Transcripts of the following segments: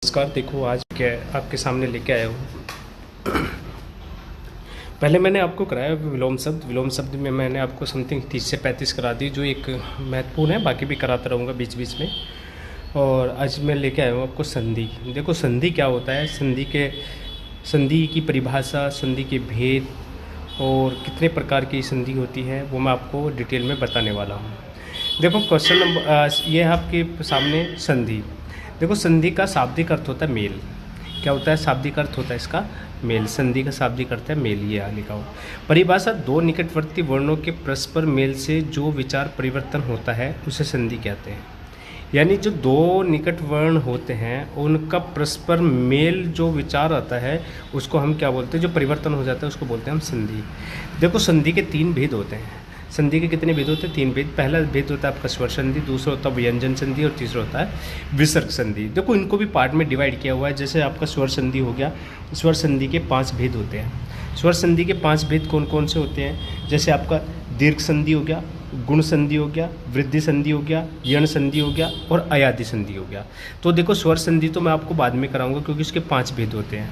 नमस्कार। देखो आज क्या आपके सामने लेके आया हूँ। पहले मैंने आपको कराया विलोम शब्द में मैंने आपको समथिंग 30 से 35 करा दी, जो एक महत्वपूर्ण है। बाकी भी कराता रहूँगा बीच बीच में। और आज मैं लेके आया हूँ आपको संधि। देखो संधि क्या होता है, संधि की परिभाषा, संधि के भेद और कितने प्रकार की संधि होती है वो मैं आपको डिटेल में बताने वाला हूँ। देखो क्वेश्चन नंबर ये है आपके सामने संधि। देखो संधि का शाब्दिक अर्थ होता है मेल। क्या होता है? शाब्दिक अर्थ होता है इसका मेल। संधि का शाब्दिक अर्थ है मेल। ये यहाँ लिखा हो। परिभाषा: दो निकटवर्ती वर्णों के परस्पर मेल से जो विचार परिवर्तन होता है उसे संधि कहते हैं। यानी जो दो निकट वर्ण होते हैं उनका परस्पर मेल जो विचार आता है उसको हम क्या बोलते हैं? जो परिवर्तन हो जाता है उसको बोलते हैं हम संधि। देखो संधि के 3 भेद होते हैं। संधि के कितने भेद होते हैं? 3 भेद। पहला भेद होता है आपका स्वर संधि, दूसरा होता है व्यंजन संधि और तीसरा होता है विसर्ग संधि। देखो इनको भी पार्ट में डिवाइड किया हुआ है। जैसे आपका स्वर संधि हो गया, स्वर संधि के 5 भेद होते हैं। स्वर संधि के 5 भेद कौन कौन से होते हैं? जैसे आपका दीर्घ संधि हो गया, गुण संधि हो गया, वृद्धि संधि हो गया, यण संधि हो गया और अयादि संधि हो गया। तो देखो स्वर संधि तो मैं आपको बाद में कराऊंगा क्योंकि इसके 5 भेद होते हैं।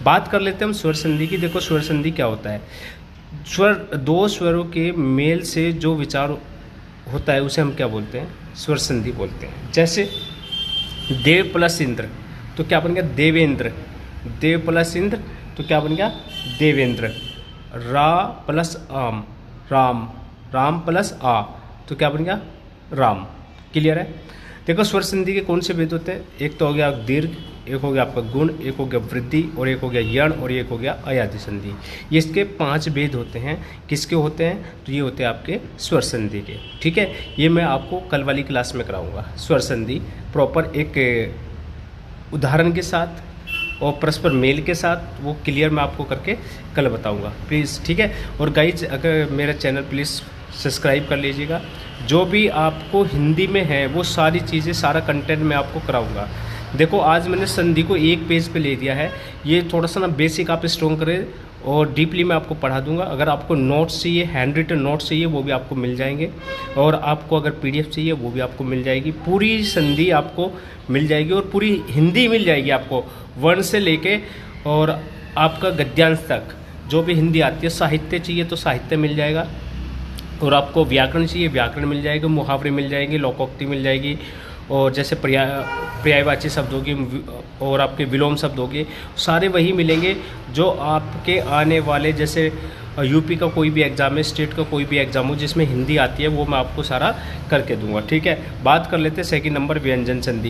बात कर लेते हैं हम स्वर संधि की। देखो स्वर संधि क्या होता है? दो स्वरों के मेल से जो विचार होता है उसे हम क्या बोलते हैं? स्वर संधि बोलते हैं। जैसे देव प्लस इंद्र तो क्या बन गया? देवेंद्र। देव प्लस इंद्र तो क्या बन गया? देवेंद्र। रा प्लस आम, राम। राम प्लस आ तो क्या बन गया? राम। क्लियर है? देखो स्वर संधि के कौन से भेद होते हैं? एक तो हो गया दीर्घ, एक हो गया आपका गुण, एक हो गया वृद्धि और एक हो गया यण और एक हो गया अयादि संधि। ये इसके 5 भेद होते हैं। किसके होते हैं? तो ये होते हैं आपके स्वर संधि के। ठीक है, ये मैं आपको कल वाली क्लास में कराऊंगा। स्वर संधि प्रॉपर एक उदाहरण के साथ और परस्पर मेल के साथ वो क्लियर मैं आपको करके कल बताऊंगा प्लीज़। ठीक है, और गाइज अगर मेरा चैनल प्लीज़ सब्सक्राइब कर लीजिएगा। जो भी आपको हिंदी में है वो सारी चीज़ें, सारा कंटेंट मैं आपको कराऊंगा। देखो आज मैंने संधि को एक पेज पे ले दिया है। ये थोड़ा सा ना बेसिक आप स्ट्रॉन्ग करें और डीपली मैं आपको पढ़ा दूंगा। अगर आपको नोट्स चाहिए, हैंड रिटन नोट्स चाहिए, वो भी आपको मिल जाएंगे। और आपको अगर PDF चाहिए वो भी आपको मिल जाएगी। पूरी संधि आपको मिल जाएगी और पूरी हिंदी मिल जाएगी आपको, वर्ण से लेके और आपका गद्यांश तक जो भी हिंदी आती है। साहित्य चाहिए तो साहित्य मिल जाएगा और आपको व्याकरण चाहिए, व्याकरण मिल जाएगा, मुहावरे मिल जाएंगे, लोकोक्ति मिल जाएगी और जैसे पर्यायवाची शब्द होगी और आपके विलोम शब्द होंगे, सारे वही मिलेंगे जो आपके आने वाले, जैसे यूपी का कोई भी एग्ज़ाम है, स्टेट का कोई भी एग्ज़ाम हो जिसमें हिंदी आती है, वो मैं आपको सारा करके दूंगा। ठीक है, बात कर लेते हैं सेकंड नंबर व्यंजन संधि।